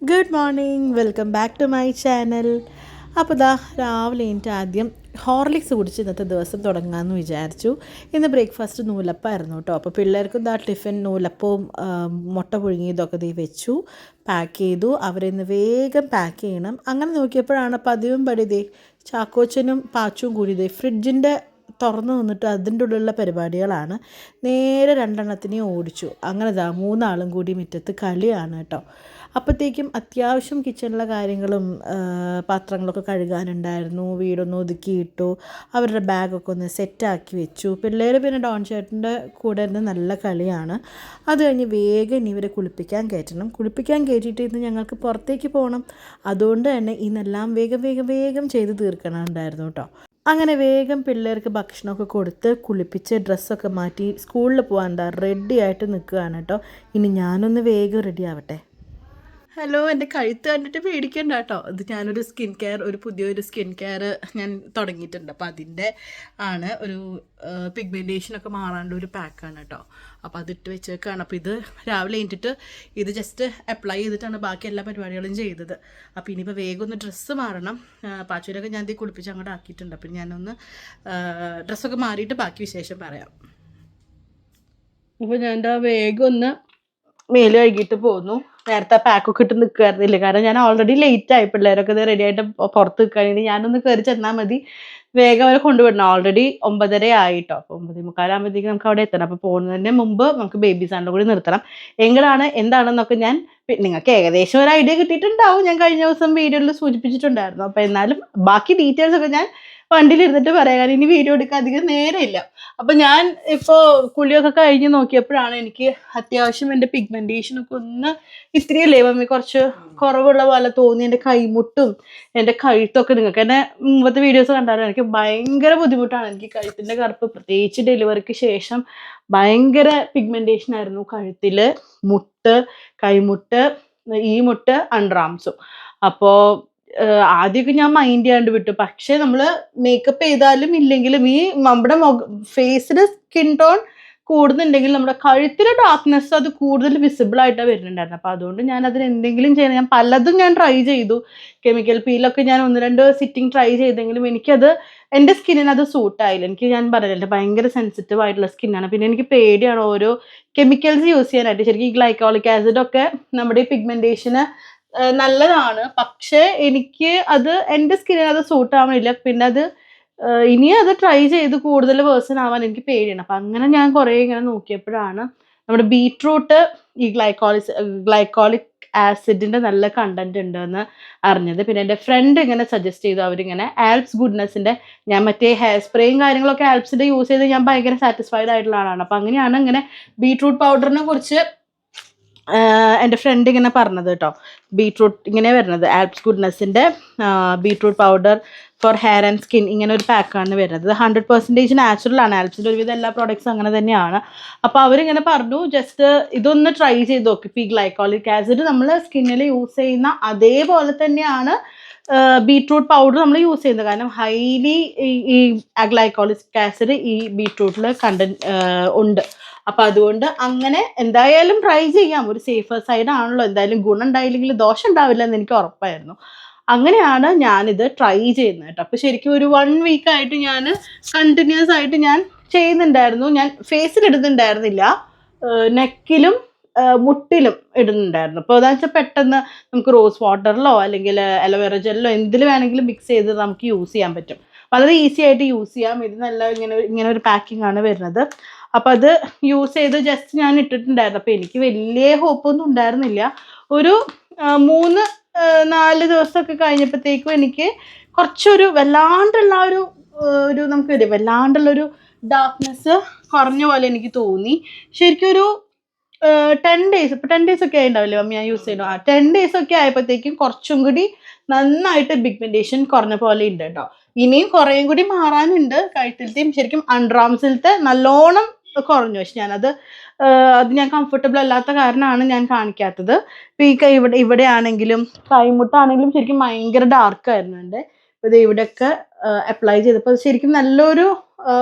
Good morning, welcome back to my channel. അപ്പോൾ രാവിലെ എനിക്ക് ആദ്യം ഹോർലിക്സ് കുടിച്ച് ഇന്നത്തെ ദിവസം തുടങ്ങാമെന്ന് വിചാരിച്ചു. ഇന്ന് ബ്രേക്ക്ഫാസ്റ്റ് നൂലപ്പമായിരുന്നു കേട്ടോ. അപ്പോൾ പിള്ളേർക്കും ടിഫിൻ നൂലപ്പവും മുട്ട പുഴുങ്ങിയതൊക്കെ വെച്ചു, പാക്ക് ചെയ്തു. അവരിന്ന് വേഗം പാക്ക് ചെയ്യണം. അങ്ങനെ നോക്കിയപ്പോഴാണ് പതിവും പടി ചാക്കോച്ചനും പാച്ചും കൂടി ഫ്രിഡ്ജിൻ്റെ തുറന്നു നിന്നിട്ട് അതിൻ്റെ ഉള്ളിലുള്ള പരിപാടികളാണ്. നേരെ രണ്ടെണ്ണത്തിനെ ഓടിച്ചു. അങ്ങനെ മൂന്നാളും കൂടി മുറ്റത്ത് കളിയാണ് കേട്ടോ. അപ്പോഴത്തേക്കും അത്യാവശ്യം കിച്ചണിലെ കാര്യങ്ങളും പാത്രങ്ങളൊക്കെ കഴുകാനുണ്ടായിരുന്നു. വീടൊന്ന് ഒതുക്കിയിട്ടു, അവരുടെ ബാഗൊക്കെ ഒന്ന് സെറ്റാക്കി വെച്ചു. പിള്ളേർ പിന്നെ ഡോൺ ചേട്ടൻ്റെ കൂടെ ഇരുന്ന് നല്ല കളിയാണ്. അത് കഴിഞ്ഞ് വേഗം ഇവരെ കുളിപ്പിക്കാൻ കയറ്റിയിട്ട് ഇന്ന് ഞങ്ങൾക്ക് പുറത്തേക്ക് പോകണം. അതുകൊണ്ട് തന്നെ ഇന്നെല്ലാം വേഗം ചെയ്ത് തീർക്കണമുണ്ടായിരുന്നു കേട്ടോ. അങ്ങനെ വേഗം പിള്ളേർക്ക് ഭക്ഷണമൊക്കെ കൊടുത്ത് കുളിപ്പിച്ച് ഡ്രസ്സൊക്കെ മാറ്റി സ്കൂളിൽ പോകാൻ റെഡി ആയിട്ട് നിൽക്കുകയാണ് കേട്ടോ. ഇനി ഞാനൊന്ന് വേഗം റെഡി ആവട്ടെ. ഹലോ, എൻ്റെ കഴുത്ത് കണ്ടിട്ട് പേടിക്കണ്ട കേട്ടോ. ഇത് ഞാനൊരു പുതിയൊരു സ്കിൻ കെയർ ഞാൻ തുടങ്ങിയിട്ടുണ്ട്. അപ്പോൾ അതിൻ്റെ ആണ് ഒരു പിഗ്മെൻറ്റേഷനൊക്കെ മാറാണ്ട് ഒരു പാക്കാണ് കേട്ടോ. അപ്പോൾ അതിട്ട് വെച്ചേക്കാണ്. അപ്പോൾ ഇത് രാവിലെ എണീറ്റിട്ട് ഇത് ജസ്റ്റ് അപ്ലൈ ചെയ്തിട്ടാണ് ബാക്കി എല്ലാ പരിപാടികളും ചെയ്തത്. അപ്പോൾ ഇനിയിപ്പോൾ വേഗം ഒന്ന് ഡ്രസ്സ് മാറണം. പാച്ചൂരൊക്കെ ഞാൻ കുളിപ്പിച്ച് അങ്ങോട്ട് ആക്കിയിട്ടുണ്ട്. അപ്പോൾ ഞാനൊന്ന് ഡ്രസ്സൊക്കെ മാറിയിട്ട് ബാക്കി വിശേഷം പറയാം. അപ്പോൾ ഞാൻ വേഗം ഒന്ന് മേല് കഴുകിയിട്ട് പോന്നു. നേരത്തെ പാക്കൊക്കെ ഇട്ട് നിൽക്കുമായിരുന്നില്ല, കാരണം ഞാൻ ഓൾറെഡി ലേറ്റായി. പിള്ളേരൊക്കെ ഇത് റെഡി ആയിട്ട് പുറത്ത് നിൽക്കുകയാണെങ്കിൽ ഞാനൊന്ന് കയറി ചെന്നാൽ മതി, വേഗം അവരെ കൊണ്ടുവിടണം. ഓൾറെഡി 9:30 ആയിട്ടോ. അപ്പോൾ 9:45 നമുക്ക് അവിടെ എത്തണം. അപ്പോൾ പോകുന്നതിന് മുമ്പ് നമുക്ക് ബേബി സാറിൻ്റെ കൂടി നിർത്തണം. എങ്കിലാണ് എന്താണെന്നൊക്കെ നിങ്ങൾക്ക് ഏകദേശം ഒരു ഐഡിയ കിട്ടിയിട്ടുണ്ടാവും. ഞാൻ കഴിഞ്ഞ ദിവസം വീഡിയോയിൽ സൂചിപ്പിച്ചിട്ടുണ്ടായിരുന്നു. അപ്പോൾ എന്നാലും ബാക്കി ഡീറ്റെയിൽസ് ഒക്കെ ഞാൻ വണ്ടിയിലിരുന്നിട്ട് പറയാം, കാരണം ഇനി വീഡിയോ എടുക്കാൻ അധികം നേരമില്ല. അപ്പം ഞാൻ ഇപ്പോൾ കുളിയൊക്കെ കഴിഞ്ഞ് നോക്കിയപ്പോഴാണ് എനിക്ക് അത്യാവശ്യം എൻ്റെ പിഗ്മെൻറ്റേഷനൊക്കെ ഒന്ന് ഇത്രയല്ലേ മമ്മി കുറച്ച് കുറവുള്ള പോലെ തോന്നി. എൻ്റെ കൈമുട്ടും എൻ്റെ കഴുത്തൊക്കെ നിങ്ങൾക്ക് എൻ്റെ മുമ്പത്തെ വീഡിയോസ് കണ്ടാലും എനിക്ക് ഭയങ്കര ബുദ്ധിമുട്ടാണ്. എനിക്ക് കഴുത്തിൻ്റെ കറുപ്പ്, പ്രത്യേകിച്ച് ഡെലിവറിക്ക് ശേഷം ഭയങ്കര പിഗ്മെൻറ്റേഷൻ ആയിരുന്നു. കഴുത്തിൽ മുട്ട്, കൈമുട്ട്, ഈ മുട്ട്, അണ്ടർ ആംസും. അപ്പോൾ ആദ്യമൊക്കെ ഞാൻ മൈൻഡ് ചെയ്യാണ്ട് വിട്ടു. പക്ഷെ നമ്മൾ മേക്കപ്പ് ചെയ്താലും ഇല്ലെങ്കിലും ഈ നമ്മുടെ ഫേസിൽ സ്കിൻ ടോൺ കൂടുന്നുണ്ടെങ്കിൽ നമ്മുടെ കഴുത്തിലെ ഡാർക്ക്നെസ് അത് കൂടുതൽ വിസിബിൾ ആയിട്ടാണ് വരുന്നുണ്ടായിരുന്നു. അപ്പോൾ അതുകൊണ്ട് ഞാൻ അതിന് എന്തെങ്കിലും ചെയ്യണം. ഞാൻ പലതും ട്രൈ ചെയ്തു. കെമിക്കൽ പീലൊക്കെ ഞാൻ 1-2 സിറ്റിംഗ് ട്രൈ ചെയ്തെങ്കിലും എനിക്കത് എൻ്റെ സ്കിന്നിന് അത് സൂട്ടായില്ല. ഞാൻ പറഞ്ഞില്ല, ഭയങ്കര സെൻസിറ്റീവ് ആയിട്ടുള്ള സ്കിന്നാണ്. പിന്നെ എനിക്ക് പേടിയാണ് ഓരോ കെമിക്കൽസ് യൂസ് ചെയ്യാനായിട്ട്. ശരിക്കും ഈ ഗ്ലൈക്കോളിക് ആസിഡൊക്കെ നമ്മുടെ ഈ പിഗ്മെൻറ്റേഷന് നല്ലതാണ്. പക്ഷേ എനിക്ക് അത് എൻ്റെ സ്കിന്നിന് അത് സൂട്ട് ആവണില്ല. പിന്നെ അത് ഇനി അത് ട്രൈ ചെയ്ത് കൂടുതൽ വേഴ്സൺ ആവാൻ എനിക്ക് പേടിയാണ്. അപ്പം അങ്ങനെ ഞാൻ കുറേ ഇങ്ങനെ നോക്കിയപ്പോഴാണ് നമ്മുടെ ബീട്രൂട്ട് ഈ ഗ്ലൈക്കോളിക് ആസിഡിൻ്റെ നല്ല കണ്ടന്റ് ഉണ്ടെന്ന് അറിഞ്ഞത്. പിന്നെ എൻ്റെ ഫ്രണ്ട് ഇങ്ങനെ സജസ്റ്റ് ചെയ്തു. അവരിങ്ങനെ ആൽപ്സ് ഗുഡ്നെസ്സിൻ്റെ, ഞാൻ മറ്റേ ഹെയർ സ്പ്രേയും കാര്യങ്ങളൊക്കെ ആൽപ്സിൻ്റെ യൂസ് ചെയ്ത് ഞാൻ ഭയങ്കര സാറ്റിസ്ഫൈഡ് ആയിട്ടുള്ള ആളാണ്. അപ്പം അങ്ങനെയാണ് ഇങ്ങനെ ബീട്രൂട്ട് പൗഡറിനെ കുറിച്ച് എൻ്റെ ഫ്രണ്ട് ഇങ്ങനെ പറഞ്ഞത് കേട്ടോ. ബീട്രൂട്ട് ഇങ്ങനെ വരുന്നത് ആൽപ്സ് ഗുഡ്നെസ്സിൻ്റെ beetroot powder for hair and skin, ഇങ്ങനെ ഒരു പാക്കാണ് വരുന്നത്. 100% നാച്ചുറൽ ആണ്. ആൽപ്സിൻ്റെ ഒരുവിധം എല്ലാ പ്രോഡക്ട്സും അങ്ങനെ തന്നെയാണ്. അപ്പോൾ അവരിങ്ങനെ പറഞ്ഞു, ജസ്റ്റ് ഇതൊന്ന് ട്രൈ ചെയ്ത് നോക്കി. ഇപ്പോൾ ഈ ഗ്ലൈക്കോളിക് ആസിഡ് നമ്മൾ സ്കിന്നിൽ യൂസ് ചെയ്യുന്ന അതേപോലെ തന്നെയാണ് ബീട്രൂട്ട് പൗഡർ നമ്മൾ യൂസ് ചെയ്യുന്നത്. കാരണം ഹൈലി ഈ ഗ്ലൈക്കോളിക് ആസിഡ് ഈ ബീട്രൂട്ടിൽ ഉണ്ട്. അപ്പം അതുകൊണ്ട് അങ്ങനെ എന്തായാലും ട്രൈ ചെയ്യാം. ഒരു സേഫർ സൈഡ് ആണല്ലോ. എന്തായാലും ഗുണം ഉണ്ടായില്ലെങ്കിൽ ദോഷം ഉണ്ടാവില്ല എന്ന് എനിക്ക് ഉറപ്പായിരുന്നു. അങ്ങനെയാണ് ഞാനിത് ട്രൈ ചെയ്യുന്നത് കേട്ടോ. അപ്പോൾ ശരിക്കും ഒരു 1 വീക്കായിട്ട് ഞാൻ കണ്ടിന്യൂസ് ആയിട്ട് ഞാൻ ചെയ്യുന്നുണ്ടായിരുന്നു. ഞാൻ ഫേസിൽ ഇടുന്നുണ്ടായിരുന്നില്ല, നെക്കിലും മുട്ടിലും ഇടുന്നുണ്ടായിരുന്നു. അപ്പോൾ അതാ വെച്ചാൽ പെട്ടെന്ന് നമുക്ക് റോസ് വാട്ടറിലോ അല്ലെങ്കിൽ അലോവേറ ജെല്ലോ എന്തിൽ വേണമെങ്കിലും മിക്സ് ചെയ്ത് നമുക്ക് യൂസ് ചെയ്യാൻ പറ്റും. വളരെ ഈസി ആയിട്ട് യൂസ് ചെയ്യാം. ഇത് നല്ല ഇങ്ങനെ ഒരു പാക്കിംഗ് ആണ് വരുന്നത്. അപ്പം അത് യൂസ് ചെയ്ത് ജസ്റ്റ് ഞാൻ ഇട്ടിട്ടുണ്ടായിരുന്നു. അപ്പോൾ എനിക്ക് വലിയ ഹോപ്പൊന്നും ഉണ്ടായിരുന്നില്ല. ഒരു 3-4 ദിവസമൊക്കെ കഴിഞ്ഞപ്പോഴത്തേക്കും എനിക്ക് കുറച്ചൊരു വല്ലാണ്ടുള്ള ഒരു നമുക്ക് വല്ലാണ്ടുള്ളൊരു ഡാർക്ക്നെസ് കുറഞ്ഞ പോലെ എനിക്ക് തോന്നി. ശരിക്കും ഒരു 10 ഡേയ്സ്, ഇപ്പോൾ 10 ഡേയ്സ് ഒക്കെ ആയിട്ടുണ്ടാവില്ലേ മമ്മി ഞാൻ യൂസ് ചെയ്യുന്നു. 10 ഡേയ്സ് ഒക്കെ ആയപ്പോഴത്തേക്കും കുറച്ചും കൂടി നന്നായിട്ട് പിഗ്മെൻറ്റേഷൻ കുറഞ്ഞ പോലെ ഉണ്ട് കേട്ടോ. ഇനിയും കുറേയും കൂടി മാറാനുണ്ട്. കഴുത്തിലത്തെയും ശരിക്കും അണ്ടർ ആംസിലത്തെ നല്ലോണം കുറഞ്ഞു. പക്ഷെ അത് ഞാൻ കംഫർട്ടബിൾ അല്ലാത്ത കാരണമാണ് ഞാൻ കാണിക്കാത്തത്. ഇപ്പോൾ ഈ ഇവിടെ ആണെങ്കിലും കൈമുട്ടാണെങ്കിലും ശരിക്കും ഭയങ്കര ഡാർക്കായിരുന്നു എൻ്റെ. അപ്പോൾ ഇത് ഇവിടെയൊക്കെ അപ്ലൈ ചെയ്തപ്പോൾ ശരിക്കും നല്ലൊരു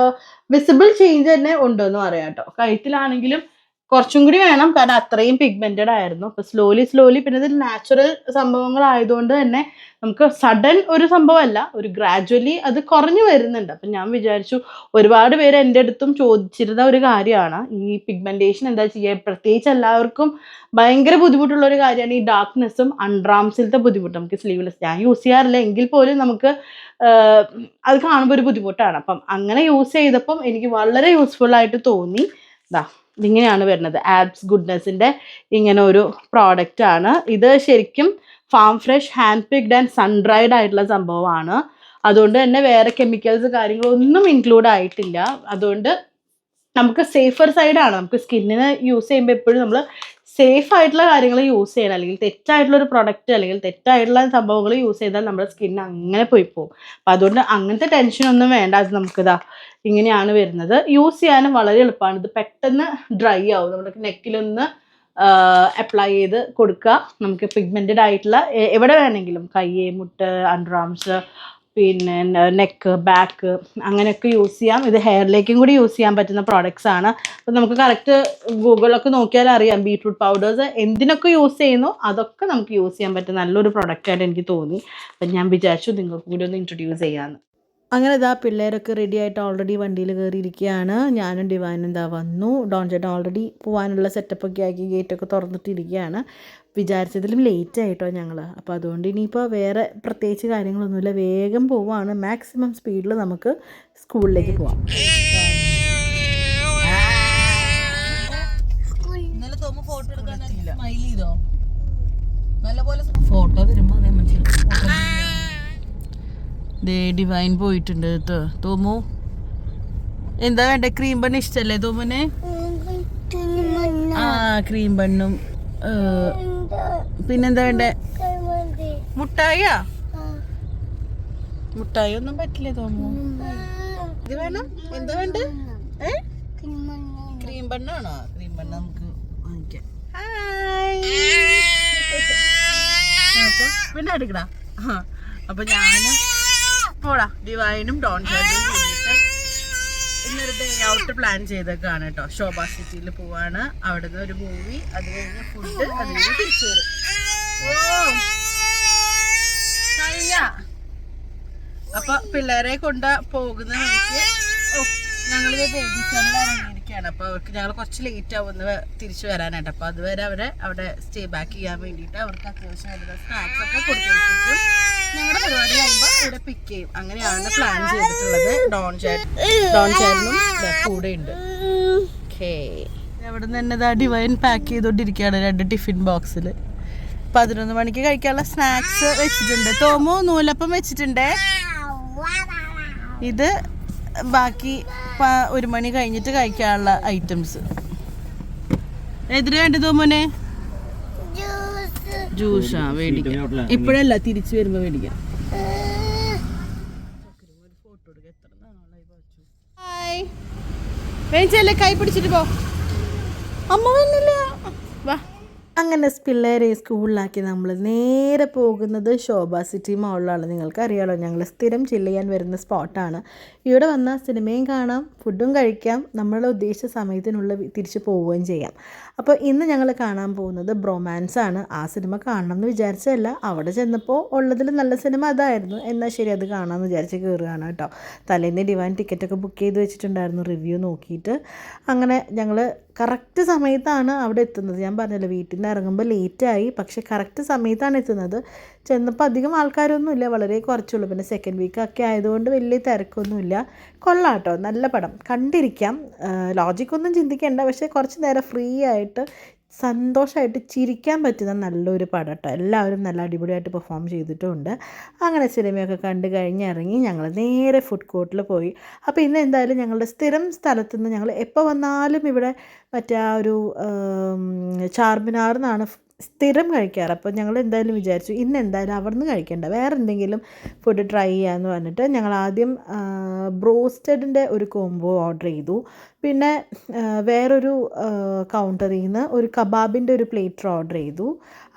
വിസിബിൾ ചേഞ്ച് തന്നെ ഉണ്ടെന്ന് പറയാം കേട്ടോ. കഴുത്തിലാണെങ്കിലും കുറച്ചും കൂടി വേണം, കാരണം അത്രയും പിഗ്മെന്റഡ് ആയിരുന്നു. അപ്പൊ സ്ലോലി പിന്നെ ഇത് നാച്ചുറൽ സംഭവങ്ങളായതുകൊണ്ട് തന്നെ നമുക്ക് സഡൻ ഒരു സംഭവമല്ല, ഒരു ഗ്രാജുവലി അത് കുറഞ്ഞു വരുന്നുണ്ട്. അപ്പൊ ഞാൻ വിചാരിച്ചു, ഒരുപാട് പേര് എൻ്റെ അടുത്തും ചോദിച്ചിരുന്ന ഒരു കാര്യമാണ് ഈ പിഗ്മെന്റേഷൻ എന്താ ചെയ്യുക. പ്രത്യേകിച്ച് എല്ലാവർക്കും ഭയങ്കര ബുദ്ധിമുട്ടുള്ള ഒരു കാര്യമാണ് ഈ ഡാർക്ക്നെസ്സും അൺറാംസിലത്തെ ബുദ്ധിമുട്ട്. നമുക്ക് സ്ലീവ്ലെസ് ഞാൻ യൂസ് ചെയ്യാറില്ല, എങ്കിൽ പോലും നമുക്ക് അത് കാണുമ്പോൾ ഒരു ബുദ്ധിമുട്ടാണ്. അപ്പം അങ്ങനെ യൂസ് ചെയ്തപ്പം എനിക്ക് വളരെ യൂസ്ഫുൾ ആയിട്ട് തോന്നി. ഇതിങ്ങനെയാണ് വരുന്നത്, ആബ്സ് ഗുഡ്നെസ്സിൻ്റെ ഇങ്ങനെ ഒരു പ്രോഡക്റ്റ് ആണ് ഇത്. ശരിക്കും farm fresh, hand picked and sun dried ആയിട്ടുള്ള സംഭവമാണ്. അതുകൊണ്ട് തന്നെ വേറെ കെമിക്കൽസ് കാര്യങ്ങളൊന്നും ഇൻക്ലൂഡ് ആയിട്ടില്ല. അതുകൊണ്ട് നമുക്ക് സേഫർ സൈഡാണ്. നമുക്ക് സ്കിന്നിന് യൂസ് ചെയ്യുമ്പോൾ എപ്പോഴും നമ്മൾ സേഫ് ആയിട്ടുള്ള കാര്യങ്ങൾ യൂസ് ചെയ്യണം. അല്ലെങ്കിൽ തെറ്റായിട്ടുള്ള ഒരു പ്രൊഡക്റ്റ് അല്ലെങ്കിൽ തെറ്റായിട്ടുള്ള സംഭവങ്ങൾ യൂസ് ചെയ്താൽ നമ്മുടെ സ്കിൻ അങ്ങനെ പോയി പോകും. അപ്പം അതുകൊണ്ട് അങ്ങനത്തെ ടെൻഷനൊന്നും വേണ്ട. അത് നമുക്കിതാ ഇങ്ങനെയാണ് വരുന്നത്. യൂസ് ചെയ്യാനും വളരെ എളുപ്പമാണ്. ഇത് പെട്ടെന്ന് ഡ്രൈ ആവും. നമ്മുടെ നെക്കിലൊന്ന് അപ്ലൈ ചെയ്ത് കൊടുക്കുക. നമുക്ക് പിഗ്മെൻറ്റഡ് ആയിട്ടുള്ള എവിടെ വേണമെങ്കിലും, കൈ, മുട്ട്, അണ്ടർ ആംസ്, പിന്നെ നെക്ക്, ബാക്ക്, അങ്ങനെയൊക്കെ യൂസ് ചെയ്യാം. ഇത് ഹെയറിലേക്കും കൂടി യൂസ് ചെയ്യാൻ പറ്റുന്ന പ്രോഡക്റ്റ്സ് ആണ്. അപ്പം നമുക്ക് കറക്റ്റ് ഗൂഗിളൊക്കെ നോക്കിയാൽ അറിയാം ബീട്രൂട്ട് പൗഡേഴ്സ് എന്തിനൊക്കെ യൂസ് ചെയ്യുന്നു അതൊക്കെ നമുക്ക് യൂസ് ചെയ്യാൻ പറ്റുന്ന നല്ലൊരു പ്രൊഡക്റ്റായിട്ട് എനിക്ക് തോന്നി. അപ്പം ഞാൻ വിചാരിച്ചു നിങ്ങൾക്ക് കൂടി ഒന്ന് ഇൻട്രൊഡ്യൂസ് ചെയ്യാമെന്ന്. അങ്ങനെ ഇതാ പിള്ളേരൊക്കെ റെഡി ആയിട്ട് ഓൾറെഡി വണ്ടിയിൽ കയറിയിരിക്കുകയാണ്. ഞാനും ഡിവൈനും ഇതാ വന്നു. ഡോൺ ചേട്ടൻ ഓൾറെഡി പോകാനുള്ള സെറ്റപ്പൊക്കെ ആക്കി ഗേറ്റൊക്കെ തുറന്നിട്ടിരിക്കുകയാണ്. വിചാരിച്ചതിലും ലേറ്റ് ആയിട്ടോ ഞങ്ങൾ. അപ്പോൾ അതുകൊണ്ട് ഇനിയിപ്പോൾ വേറെ പ്രത്യേകിച്ച് കാര്യങ്ങളൊന്നുമില്ല, വേഗം പോവാണ്. മാക്സിമം സ്പീഡിൽ നമുക്ക് സ്കൂളിലേക്ക് പോവാം. ഫോട്ടോ എടുക്കാൻ സ്മൈൽ ചെയ്തോ നല്ലപോലെ. ഫോട്ടോ വരുമ്പോൾ അതേ മനസ്സിലായി. ഡിവൈൻ പോയിട്ടുണ്ട് കേട്ടോ. തോമു എന്താ വേണ്ട? ക്രീം ബണ്ണ് ഇഷ്ടല്ലേ തോമുനെ? ആ ക്രീം ബണ്ണും പിന്നെന്താ വേണ്ടേ? മുട്ടായിയാ? മുട്ടായി ഒന്നും പറ്റില്ലേ തോമു? ഇത് വേണം. എന്താ വേണ്ട? ക്രീം ബണ്ണാണോ? ക്രീം ബണ്ണ് നമുക്ക് വാങ്ങിക്കാം. അപ്പൊ പിന്നെ എടുക്കടാ. അപ്പൊ ഞാനും പോടാ ഡിവൈനും ഡോൺ ചേട്ടനും കൂടിയിട്ട് ഇന്നൊരു ഡേ ഔട്ട് പ്ലാൻ ചെയ്തൊക്കെയാണ് കേട്ടോ. ശോഭ സിറ്റിയിൽ പോവാണ്. അവിടെ നിന്ന് ഒരു മൂവി, അത് കഴിഞ്ഞ് ഫുഡ്, അത് കഴിഞ്ഞ് തിരിച്ചു വരും. അപ്പൊ പിള്ളേരെ കൊണ്ട് പോകുന്ന വഴിക്ക് ഞങ്ങളിത് ബേബി ചാനൽ ഇറങ്ങിയിരിക്കുകയാണ്. അപ്പൊ അവർക്ക് ഞങ്ങൾ കുറച്ച് ലേറ്റ് ആവുന്ന തിരിച്ചു വരാനായിട്ട്. അപ്പൊ അതുവരെ അവരെ അവിടെ സ്റ്റേ ബാക്ക് ചെയ്യാൻ വേണ്ടിയിട്ട് അവർക്ക് അത്യാവശ്യം വരുന്ന സ്നാക്സ് ഒക്കെ കൊടുത്തിരിക്കും. ഞങ്ങളുടെ പരിപാടി കഴിയുമ്പോൾ ഇവിടെ പിക്ക് ചെയ്യും. അങ്ങനെയാണ് പ്ലാൻ ചെയ്തിട്ടുള്ളത്. ഡോൺ ചേട്ടനും കൂടെ ഉണ്ട്. അവിടെ നിന്ന് തന്നെ ഡിവൈൻ പാക്ക് ചെയ്തോണ്ടിരിക്കുകയാണ് 2 ടിഫിൻ ബോക്സിൽ. 11 മണിക്ക് കഴിക്കാനുള്ള സ്നാക്സ് വെച്ചിട്ടുണ്ട്. തോമു നൂലപ്പം വെച്ചിട്ടുണ്ട്. ഇത് ബാക്കി 1 മണി കഴിഞ്ഞിട്ട് കഴിക്കാനുള്ള ഐറ്റംസ്. എതിരെ വേണ്ട തോമോനെ? ജ്യൂസാ മേടിക്കാം. ഇപ്പോഴല്ല, തിരിച്ചു വരുമ്പോ മേടിക്കാം. കൈ പിടിച്ചിട്ട് പോ. അമ്മ വന്നില്ല. വാ. അങ്ങനെ പിള്ളേരെ സ്കൂളിലാക്കി നമ്മൾ നേരെ പോകുന്നത് ശോഭ സിറ്റി മോളിലാണ്. നിങ്ങൾക്കറിയാമല്ലോ, ഞങ്ങൾ സ്ഥിരം ചില്ല് ചെയ്യാൻ വരുന്ന സ്പോട്ടാണ്. ഇവിടെ വന്നാൽ സിനിമയും കാണാം, ഫുഡും കഴിക്കാം, നമ്മളുടെ ഉദ്ദേശിച്ച സമയത്തിനുള്ളിൽ തിരിച്ച് പോവുകയും ചെയ്യാം. അപ്പോൾ ഇന്ന് ഞങ്ങൾ കാണാൻ പോകുന്നത് ബ്രൊമാൻസ് ആണ്. ആ സിനിമ കാണണം എന്ന് വിചാരിച്ചതല്ല, അവിടെ ചെന്നപ്പോൾ ഉള്ളതിൽ നല്ല സിനിമ അതായിരുന്നു. എന്നാൽ ശരി, അത് കാണാമെന്ന് വിചാരിച്ച് കയറുകയാണ് കേട്ടോ. തലേന്ന് ഡിവൈൻ ടിക്കറ്റൊക്കെ ബുക്ക് ചെയ്ത് വെച്ചിട്ടുണ്ടായിരുന്നു റിവ്യൂ നോക്കിയിട്ട്. അങ്ങനെ ഞങ്ങൾ കറക്റ്റ് സമയത്താണ് അവിടെ എത്തുന്നത്. ഞാൻ പറഞ്ഞല്ലോ, വീട്ടിൽ നിന്ന് ഇറങ്ങുമ്പോൾ ലേറ്റായി, പക്ഷേ കറക്റ്റ് സമയത്താണ് എത്തുന്നത്. ചെന്നപ്പോൾ അധികം ആൾക്കാരൊന്നുമില്ല, വളരെ കുറച്ചുള്ളൂ. പിന്നെ സെക്കൻഡ് വീക്കൊക്കെ ആയതുകൊണ്ട് വലിയ തിരക്കൊന്നുമില്ല. കൊള്ളാം കേട്ടോ, നല്ല പടം, കണ്ടിരിക്കാം. ലോജിക്കൊന്നും ചിന്തിക്കേണ്ട, പക്ഷേ കുറച്ച് നേരം ഫ്രീ ആയിട്ട് സന്തോഷമായിട്ട് ചിരിക്കാൻ പറ്റുന്ന നല്ലൊരു പടം കേട്ടോ. എല്ലാവരും നല്ല അടിപൊളിയായിട്ട് പെർഫോം ചെയ്തിട്ടുമുണ്ട്. അങ്ങനെ സിനിമയൊക്കെ കണ്ടു കഴിഞ്ഞ് ഇറങ്ങി ഞങ്ങൾ നേരെ ഫുഡ് കോർട്ടിൽ പോയി. അപ്പോൾ ഇന്ന് എന്തായാലും ഞങ്ങളുടെ സ്ഥിരം സ്ഥലത്തുനിന്ന് ഞങ്ങൾ എപ്പോൾ വന്നാലും ഇവിടെ മറ്റേ ആ ഒരു ചാർമിനാർ എന്നാണ് സ്ഥിരം കഴിക്കാറ്. അപ്പോൾ ഞങ്ങൾ എന്തായാലും വിചാരിച്ചു ഇന്ന് എന്തായാലും അവിടെ നിന്ന് കഴിക്കേണ്ട, വേറെ എന്തെങ്കിലും ഫുഡ് ട്രൈ ചെയ്യാമെന്ന് പറഞ്ഞിട്ട് ഞങ്ങൾ ആദ്യം ബ്രോസ്റ്റഡിൻ്റെ ഒരു കോംബോ ഓർഡർ ചെയ്തു. പിന്നെ വേറൊരു കൗണ്ടറിൽ നിന്ന് ഒരു കബാബിൻ്റെ ഒരു പ്ലേറ്റർ ഓർഡർ ചെയ്തു.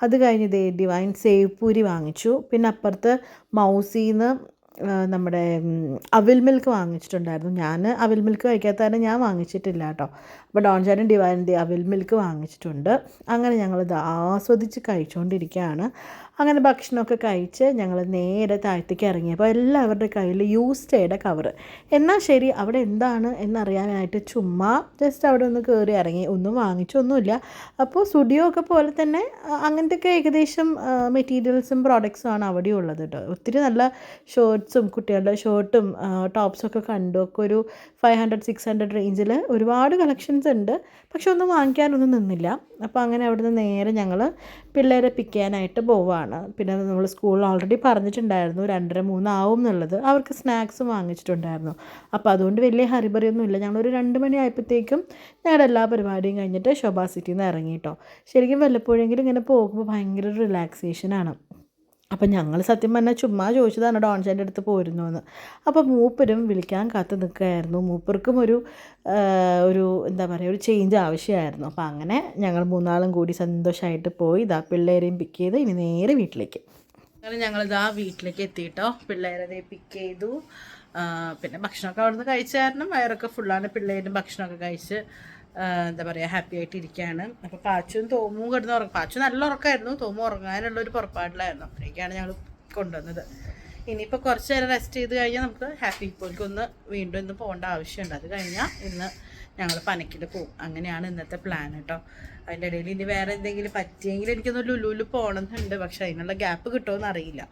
അത് കഴിഞ്ഞ് ഡിവൈൻ സേവ് പൂരി വാങ്ങിച്ചു. പിന്നെ അപ്പുറത്ത് മൗസിന്ന് നമ്മുടെ അവിൽ മിൽക്ക് വാങ്ങിച്ചിട്ടുണ്ടായിരുന്നു. ഞാൻ അവിൽ മിൽക്ക് കഴിക്കാത്ത കാരണം ഞാൻ വാങ്ങിച്ചിട്ടില്ല കേട്ടോ. അപ്പോൾ ഡോൺ ചേട്ടൻ ഡിവൈൻ്റെ അവിൽ മിൽക്ക് വാങ്ങിച്ചിട്ടുണ്ട്. അങ്ങനെ ഞങ്ങളിത് ആസ്വദിച്ച് കഴിച്ചുകൊണ്ടിരിക്കുകയാണ്. അങ്ങനെ ഭക്ഷണമൊക്കെ കഴിച്ച് ഞങ്ങൾ നേരെ താഴത്തേക്ക് ഇറങ്ങിയപ്പോൾ എല്ലാവരുടെ കയ്യിൽ യൂസ് ചെയ്ത കവറ്. എന്നാൽ ശരി, അവിടെ എന്താണ് എന്നറിയാനായിട്ട് ചുമ്മാ ജസ്റ്റ് അവിടെ ഒന്ന് കയറി ഇറങ്ങി. ഒന്നും വാങ്ങിച്ചൊന്നുമില്ല. അപ്പോൾ സ്റ്റുഡിയോ ഒക്കെ പോലെ തന്നെ അങ്ങനത്തെയൊക്കെ ഏകദേശം മെറ്റീരിയൽസും പ്രോഡക്ട്സും ആണ് അവിടെ ഉള്ളത് കേട്ടോ. ഒത്തിരി നല്ല ഷർട്ട്സും കുട്ടികളുടെ ഷർട്ടും ടോപ്സൊക്കെ കണ്ടു. ഒക്കെ ഒരു 500-600 റേഞ്ചിൽ ഒരുപാട് കളക്ഷൻസ് ഉണ്ട്. പക്ഷെ ഒന്നും വാങ്ങിക്കാനൊന്നും നിന്നില്ല. അപ്പോൾ അങ്ങനെ അവിടുന്ന് നേരെ ഞങ്ങൾ പിള്ളേരെ പിക്ക് ചെയ്യാനായിട്ട് പോവുകയാണ്. പിന്നെ നമ്മൾ സ്കൂളിൽ ഓൾറെഡി പറഞ്ഞിട്ടുണ്ടായിരുന്നു 2:30-3 ആവും എന്നുള്ളത്. അവർക്ക് സ്നാക്സും വാങ്ങിച്ചിട്ടുണ്ടായിരുന്നു. അപ്പോൾ അതുകൊണ്ട് വലിയ ഹറിബറിയൊന്നും ഇല്ല. ഞങ്ങളൊരു 2 മണി ആയപ്പോഴത്തേക്കും ഞങ്ങളുടെ എല്ലാ പരിപാടിയും കഴിഞ്ഞിട്ട് ശോഭാ സിറ്റിയിൽ നിന്ന് ഇറങ്ങി കേട്ടോ. ശരിക്കും വല്ലപ്പോഴെങ്കിലും ഇങ്ങനെ പോകുമ്പോൾ ഭയങ്കര റിലാക്സേഷനാണ്. അപ്പം ഞങ്ങൾ സത്യം പറഞ്ഞാൽ ചുമ്മാ ചോദിച്ചതാണ് ഡോൺ ചേട്ടൻ്റെ അടുത്ത് പോരുന്നു എന്ന്. അപ്പോൾ മൂപ്പരും വിളിക്കാൻ കാത്ത് നിൽക്കുകയായിരുന്നു. മൂപ്പർക്കും ഒരു എന്താ പറയുക, ഒരു ചേഞ്ച് ആവശ്യമായിരുന്നു. അപ്പോൾ അങ്ങനെ ഞങ്ങൾ 3 കൂടി സന്തോഷമായിട്ട് പോയി ഇതാ പിള്ളേരെയും പിക്ക് ചെയ്ത് ഇനി നേരെ വീട്ടിലേക്ക്. അങ്ങനെ ഞങ്ങളിതാ വീട്ടിലേക്ക് എത്തിയിട്ടോ. പിള്ളേരെ പിക്ക് ചെയ്തു. പിന്നെ ഭക്ഷണമൊക്കെ അവിടെ നിന്ന് കഴിച്ച കാരണം വയറൊക്കെ ഫുള്ളാണ്. പിള്ളേരും ഭക്ഷണമൊക്കെ കഴിച്ച് എന്താ പറയുക ഹാപ്പി ആയിട്ട് ഇരിക്കുകയാണ്. അപ്പോൾ പാച്ചും തോമും കിടന്ന് ഉറങ്ങും. പാച്ചു നല്ല ഉറക്കമായിരുന്നു. തോമു ഉറങ്ങാനുള്ളൊരു പുറപ്പാടിലായിരുന്നു. അപ്പോഴേക്കാണ് ഞങ്ങൾ കൊണ്ടുവന്നത്. ഇനിയിപ്പോൾ കുറച്ച് നേരം റെസ്റ്റ് ചെയ്ത് കഴിഞ്ഞാൽ നമുക്ക് ഹാപ്പി ഹിപ്പോയ്ക്ക് ഒന്ന് വീണ്ടും ഇന്ന് പോകേണ്ട ആവശ്യമുണ്ട്. അത് കഴിഞ്ഞാൽ ഇന്ന് ഞങ്ങൾ പനക്കിൽ പോകും. അങ്ങനെയാണ് ഇന്നത്തെ പ്ലാൻ കേട്ടോ. അതിൻ്റെ ഇടയിൽ ഇനി വേറെ എന്തെങ്കിലും പറ്റിയെങ്കിൽ എനിക്കൊന്ന് ലുലുവിൽ പോകണമെന്നുണ്ട്. പക്ഷെ അതിനുള്ള ഗ്യാപ്പ് കിട്ടുമോയെന്ന് അറിയില്ല.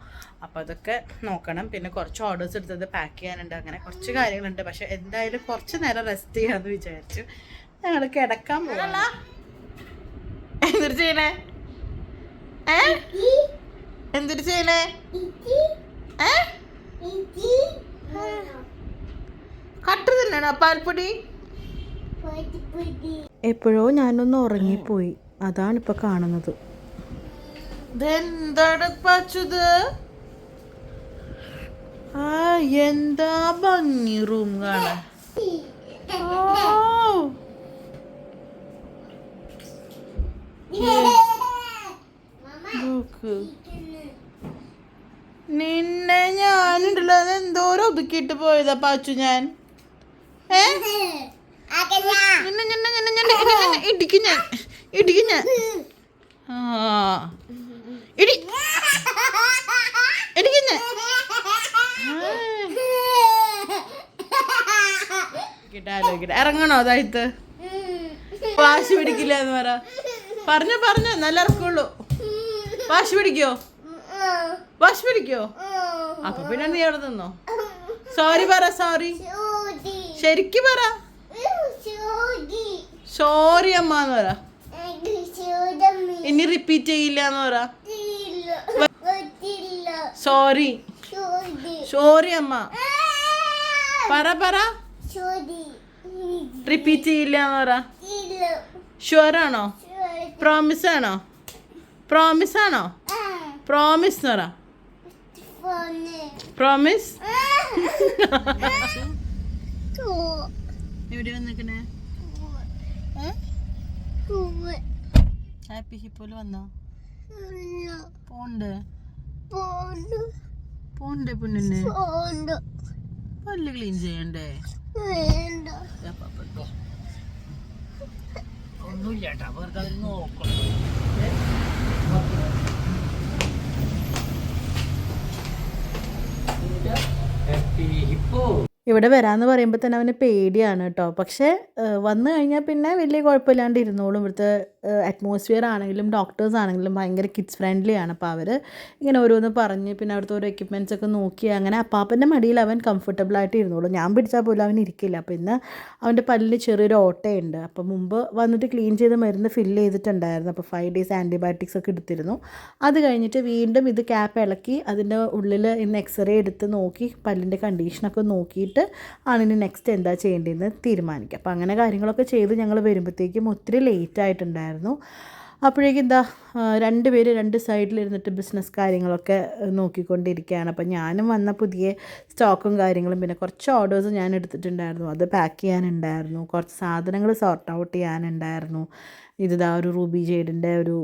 അപ്പോൾ അതൊക്കെ നോക്കണം. പിന്നെ കുറച്ച് ഓർഡേഴ്സ് എടുത്തത് പാക്ക് ചെയ്യാനുണ്ട്. അങ്ങനെ കുറച്ച് കാര്യങ്ങളുണ്ട്. പക്ഷെ എന്തായാലും കുറച്ച് നേരം റെസ്റ്റ് ചെയ്യാമെന്ന് വിചാരിച്ചു. ഞങ്ങൾ കിടക്കാൻ പോകല്ല. എന്തൊരു ചെയ്യണേ? എന്തൊരു ചെയ്യണേ? കട്ട് തന്നെയാണോ പാൽപ്പൊടി? എപ്പോഴോ ഞാനൊന്ന് ഉറങ്ങിപ്പോയി. അതാണ് ഇപ്പൊ കാണുന്നത്. ഇതെന്താണ് പച്ചത്? എന്താ ഭംഗി റൂം കാണാൻ. നിന്നെ ഞാനുണ്ടല്ലോ എന്തോരം ഒതുക്കിയിട്ട് പോയതാ പാച്ചു ഞാൻ. ഇടിക്കും ഞാൻ. ഇറങ്ങണോ അതായത്? വാശി പിടിക്കില്ല എന്ന് പറഞ്ഞു നല്ല ഇറക്കുള്ളൂ. വാശി പിടിക്കോ? അപ്പൊ പിന്നെ നീ അവിടെ നിന്നോ. സോറി പറ. സോറി ശരിക്കും പറ. സോറി അമ്മ എന്ന് പറ. ഇനി റിപ്പീറ്റ് ചെയ്യില്ല എന്ന് പറ. സോറി അമ്മ പറ. റിപ്പീറ്റ് ചെയ്യില്ല എന്ന് പറ. ഷുവറാണോ? പ്രോമിസ് ആണോ? പ്രോമിസ് എന്ന് പറ. പ്രോമിസ്. എവിടെ വന്നിക്കണേ? ഹാപ്പി ഹിപ്പോല് വന്നോ? പോണ്ടേ പൊന്നിനെ? പല്ല് ക്ലീൻ ചെയ്യണ്ടേ? ഒന്നുമില്ല വെറുതെ നോക്കണം. ഇവിടെ വരാമെന്ന് പറയുമ്പോൾ തന്നെ അവന് പേടിയാണ് കേട്ടോ. പക്ഷേ വന്നു കഴിഞ്ഞാൽ പിന്നെ വലിയ കുഴപ്പമില്ലാണ്ട് ഇരുന്നോളും. ഇവിടുത്തെ അറ്റ്മോസ്ഫിയർ ആണെങ്കിലും ഡോക്ടേഴ്സ് ആണെങ്കിലും ഭയങ്കര കിഡ്സ് ഫ്രണ്ട്ലി ആണ്. അപ്പോൾ അവർ ഇങ്ങനെ ഓരോന്ന് പറഞ്ഞ് പിന്നെ അവിടുത്തെ ഓരോ എക്യുപ്മെൻറ്റ്സ് ഒക്കെ നോക്കി അങ്ങനെ അപ്പാപ്പൻ്റെ മടിയിൽ അവൻ കംഫർട്ടബിളായിട്ട് ഇരുന്നോളും. ഞാൻ പിടിച്ചാൽ പോലും അവൻ ഇരിക്കില്ല. അപ്പോൾ ഇന്ന് അവൻ്റെ പല്ലിൽ ചെറിയൊരു ഓട്ടയുണ്ട്. അപ്പോൾ മുമ്പ് വന്നിട്ട് ക്ലീൻ ചെയ്ത് മരുന്ന് ഫില്ല് ചെയ്തിട്ടുണ്ടായിരുന്നു. അപ്പോൾ 5 days ആൻറ്റിബയോട്ടിക്സ് ഒക്കെ എടുത്തിരുന്നു. അത് കഴിഞ്ഞിട്ട് വീണ്ടും ഇത് ക്യാപ്പ് ഇളക്കി അതിൻ്റെ ഉള്ളിൽ ഇന്ന് എക്സ്റേ എടുത്ത് നോക്കി പല്ലിൻ്റെ കണ്ടീഷനൊക്കെ നോക്കിയിട്ട് ആണ് ഇനി നെക്സ്റ്റ് എന്താ ചെയ്യേണ്ടതെന്ന് തീരുമാനിക്കുക. അപ്പോൾ അങ്ങനെ കാര്യങ്ങളൊക്കെ ചെയ്ത് ഞങ്ങൾ വരുമ്പോഴത്തേക്കും ഒത്തിരി ലേറ്റ് ആയിട്ടുണ്ടായിരുന്നു. അപ്പോഴേക്കും എന്താ 2 പേര് 2 സൈഡിലിരുന്നിട്ട് ബിസിനസ് കാര്യങ്ങളൊക്കെ നോക്കിക്കൊണ്ടിരിക്കുകയാണ്. അപ്പോൾ ഞാനും വന്ന പുതിയ സ്റ്റോക്കും കാര്യങ്ങളും പിന്നെ കുറച്ച് ഓർഡേഴ്സ് ഞാൻ എടുത്തിട്ടുണ്ടായിരുന്നു. അത് പാക്ക് ചെയ്യാനുണ്ടായിരുന്നു. കുറച്ച് സാധനങ്ങൾ സോർട്ട് ഔട്ട് ചെയ്യാനുണ്ടായിരുന്നു. ഇതാ ഒരു റൂബി ജെയ്ഡിൻ്റെ ഒരു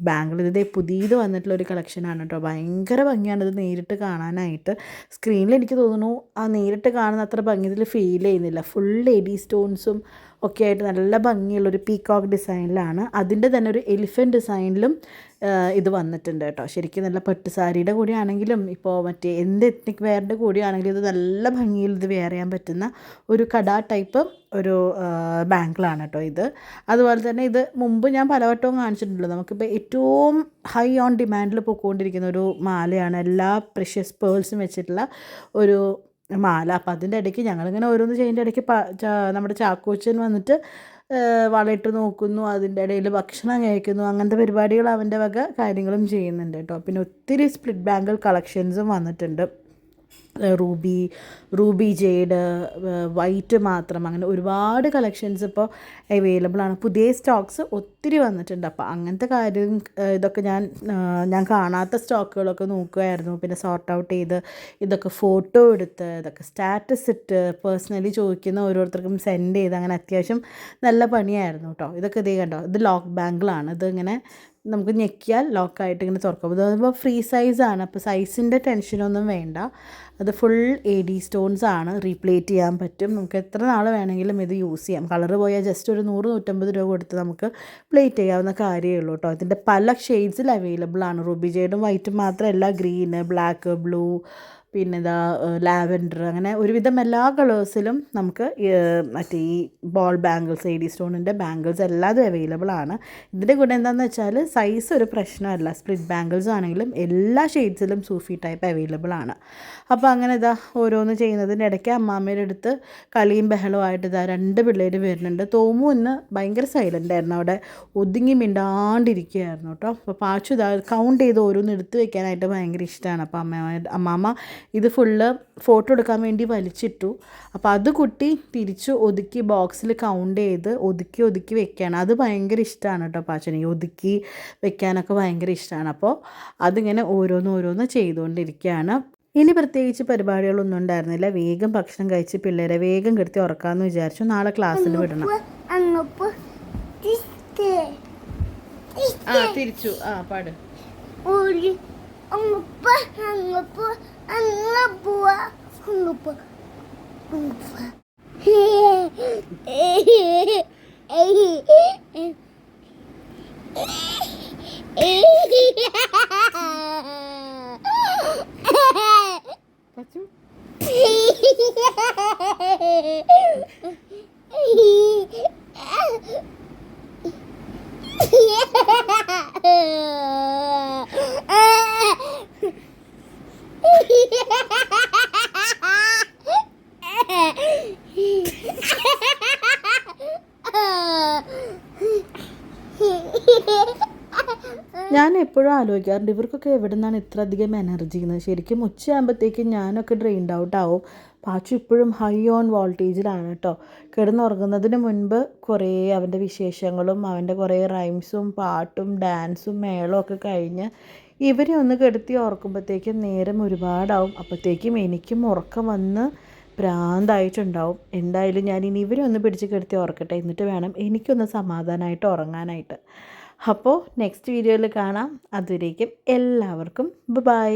ബാംഗിൾ. ഇത് പുതിയത് വന്നിട്ടുള്ളൊരു കളക്ഷനാണ് കേട്ടോ. ഭയങ്കര ഭംഗിയാണ് ഇത് നേരിട്ട് കാണാനായിട്ട്. സ്ക്രീനിൽ എനിക്ക് തോന്നുന്നു ആ നേരിട്ട് കാണുന്ന അത്ര ഭംഗി ഇതിൽ ഫീൽ ചെയ്യുന്നില്ല. ഫുൾ ലേഡി സ്റ്റോൺസും ഒക്കെ ആയിട്ട് നല്ല ഭംഗിയുള്ളൊരു പീകോക്ക് ഡിസൈനിലാണ്. അതിൻ്റെ തന്നെ ഒരു എലിഫൻറ്റ് ഡിസൈനിലും ഇത് വന്നിട്ടുണ്ട് കേട്ടോ. ശരിക്കും നല്ല പട്ട് സാരിയുടെ കൂടെയാണെങ്കിലും ഇപ്പോൾ മറ്റേ എന്ത് എത്നിക് വെയറിൻ്റെ കൂടെയാണെങ്കിലും ഇത് നല്ല ഭംഗിയിൽ ഇത് വെയർ ചെയ്യാൻ പറ്റുന്ന ഒരു കടാ ടൈപ്പ് ഒരു ബാങ്കിളാണ് കേട്ടോ ഇത്. അതുപോലെ തന്നെ ഇത് മുമ്പ് ഞാൻ പലവട്ടവും കാണിച്ചിട്ടുണ്ടല്ലോ. നമുക്കിപ്പോൾ ഏറ്റവും ഹൈ ഓൺ ഡിമാൻഡിൽ പോയിക്കൊണ്ടിരിക്കുന്ന ഒരു മാലയാണ്, എല്ലാ പ്രഷ്യസ് പേൾസും വെച്ചിട്ടുള്ള ഒരു മാല. അപ്പം അതിൻ്റെ ഇടയ്ക്ക് ഞങ്ങളിങ്ങനെ ഓരോന്ന് ചെയ്യുന്നതിൻ്റെ ഇടയ്ക്ക് നമ്മുടെ ചാക്കോച്ചൻ വന്നിട്ട് വളയിട്ട് നോക്കുന്നു, അതിൻ്റെ ഇടയിൽ ഭക്ഷണം കഴിക്കുന്നു, അങ്ങനത്തെ പരിപാടികൾ അവൻ്റെ വക കാര്യങ്ങളും ചെയ്യുന്നുണ്ട് കേട്ടോ. പിന്നെ ഒത്തിരി സ്പ്ലിറ്റ് ബാങ്കിൾ കളക്ഷൻസും വന്നിട്ടുണ്ട്. റൂബി ജെയ്ഡ്, വൈറ്റ് മാത്രം, അങ്ങനെ ഒരുപാട് കളക്ഷൻസ് ഇപ്പോൾ അവൈലബിൾ ആണ്. പുതിയ സ്റ്റോക്സ് ഒത്തിരി വന്നിട്ടുണ്ട്. അപ്പോൾ അങ്ങനത്തെ കാര്യം ഇതൊക്കെ ഞാൻ കാണാത്ത സ്റ്റോക്കുകളൊക്കെ നോക്കുമായിരുന്നു. പിന്നെ സോർട്ട് ഔട്ട് ചെയ്ത് ഇതൊക്കെ ഫോട്ടോ എടുത്ത് ഇതൊക്കെ സ്റ്റാറ്റസ് ഇട്ട് പേഴ്സണലി ചോദിക്കുന്ന ഓരോരുത്തർക്കും സെൻഡ് ചെയ്ത് അങ്ങനെ അത്യാവശ്യം നല്ല പണിയായിരുന്നു കേട്ടോ. ഇതൊക്കെ ഇതേ കണ്ടോ, ഇത് ലോക്ക് ബാങ്കിളാണ്. ഇതിങ്ങനെ നമുക്ക് ഞെക്കിയാൽ ലോക്കായിട്ട് ഇങ്ങനെ തുറക്കും. ഇതാകുമ്പോൾ ഫ്രീ സൈസാണ്, അപ്പോൾ സൈസിൻ്റെ ടെൻഷനൊന്നും വേണ്ട. അത് ഫുൾ AD സ്റ്റോൺസ് ആണ്, റീപ്ലേറ്റ് ചെയ്യാൻ പറ്റും. നമുക്ക് എത്ര നാൾ വേണമെങ്കിലും ഇത് യൂസ് ചെയ്യാം. കളർ പോയാൽ ജസ്റ്റ് ഒരു 100-150 രൂപ കൊടുത്ത് നമുക്ക് പ്ലേറ്റ് ചെയ്യാവുന്ന കാര്യമേ ഉള്ളൂ കേട്ടോ. ഇതിൻ്റെ പല ഷെയ്ഡ്സിൽ അവൈലബിൾ ആണ്. റൂബി ജെയ്ഡും വൈറ്റും മാത്രമല്ല, ഗ്രീന്, ബ്ലാക്ക്, ബ്ലൂ, പിന്നെ ഇതാ ലാവൻഡർ, അങ്ങനെ ഒരുവിധം എല്ലാ കളേഴ്സിലും നമുക്ക് മറ്റേ ഈ ബോൾ ബാംഗിൾസ്, AD സ്റ്റോണിൻ്റെ ബാംഗിൾസ് എല്ലാതും അവൈലബിൾ ആണ്. ഇതിൻ്റെ കൂടെ എന്താണെന്ന് വെച്ചാൽ സൈസ് ഒരു പ്രശ്നമല്ല. സ്പ്ലിറ്റ് ബാംഗിൾസ് ആണെങ്കിലും എല്ലാ ഷെയ്ഡ്സിലും സൂഫി ടൈപ്പ് അവൈലബിൾ ആണ്. അപ്പോൾ അങ്ങനെ ഇതാ ഓരോന്ന് ചെയ്യുന്നതിൻ്റെ ഇടയ്ക്ക് അമ്മാമ്മയുടെ അടുത്ത് കളിയും ബഹളമായിട്ട് ഇതാ 2 പിള്ളേർ വരുന്നുണ്ട്. തോമു ഇന്ന് ഭയങ്കര സൈലൻ്റ് ആയിരുന്നു, അവിടെ ഒതുങ്ങി മിണ്ടാണ്ടിരിക്കുകയായിരുന്നു കേട്ടോ. അപ്പോൾ പാച്ചു ഇതാ കൗണ്ട് ചെയ്ത് ഓരോന്ന് എടുത്ത് വെക്കാനായിട്ട് ഭയങ്കര ഇഷ്ടമാണ്. അപ്പോൾ അമ്മാമ്മ ഇത് ഫുള്ള് ഫോട്ടോ എടുക്കാൻ വേണ്ടി വലിച്ചിട്ടു. അപ്പോൾ അത് കുട്ടി തിരിച്ച് ഒതുക്കി ബോക്സിൽ കൗണ്ട് ചെയ്ത് ഒതുക്കി വെക്കുകയാണ്. അത് ഭയങ്കര ഇഷ്ടമാണ് കേട്ടോ പാച്ചന്, ഒതുക്കി വെക്കാനൊക്കെ ഭയങ്കര ഇഷ്ടമാണ്. അപ്പോൾ അതിങ്ങനെ ഓരോന്ന് ചെയ്തുകൊണ്ടിരിക്കുകയാണ്. ഇനി പ്രത്യേകിച്ച് പരിപാടികളൊന്നും ഉണ്ടായിരുന്നില്ല. വേഗം ഭക്ഷണം കഴിച്ച് പിള്ളേരെ വേഗം കിടത്തി ഉറക്കാമെന്ന് വിചാരിച്ചു. നാളെ ക്ലാസ്സിൽ വിടണം. തിരിച്ചു പാട്. ഞാൻ എപ്പോഴും ആലോചിക്കാറുണ്ട് ഇവർക്കൊക്കെ എവിടെ നിന്നാണ് ഇത്ര അധികം എനർജി എന്ന്. ശരിക്കും ഉച്ചയാകുമ്പോഴത്തേക്കും ഞാനൊക്കെ ഡ്രെയിൻഡ് ഔട്ട് ആവും. പാച്ചു ഇപ്പോഴും ഹൈ ഓൺ വോൾട്ടേജിലാണ് കേട്ടോ. കിടന്നുറങ്ങുന്നതിന് മുൻപ് കുറേ അവൻ്റെ വിശേഷങ്ങളും അവൻ്റെ കുറേ റൈംസും പാട്ടും ഡാൻസും മേളവും ഒക്കെ കഴിഞ്ഞ് ഇവരെ ഒന്ന് കിടത്തി ഉറക്കുമ്പോഴത്തേക്കും നേരം ഒരുപാടാവും. അപ്പോഴത്തേക്കും എനിക്കും ഉറക്കം വന്ന് ഭ്രാന്തായിട്ടുണ്ടാവും. എന്തായാലും ഞാൻ ഇനി ഇവരെ ഒന്ന് പിടിച്ച് കിടത്തി ഉറക്കട്ടെ, എന്നിട്ട് വേണം എനിക്കൊന്ന് സമാധാനമായിട്ട് ഉറങ്ങാനായിട്ട്. അപ്പോൾ നെക്സ്റ്റ് വീഡിയോയിൽ കാണാം. അതുവരേക്കും എല്ലാവർക്കും ബൈ.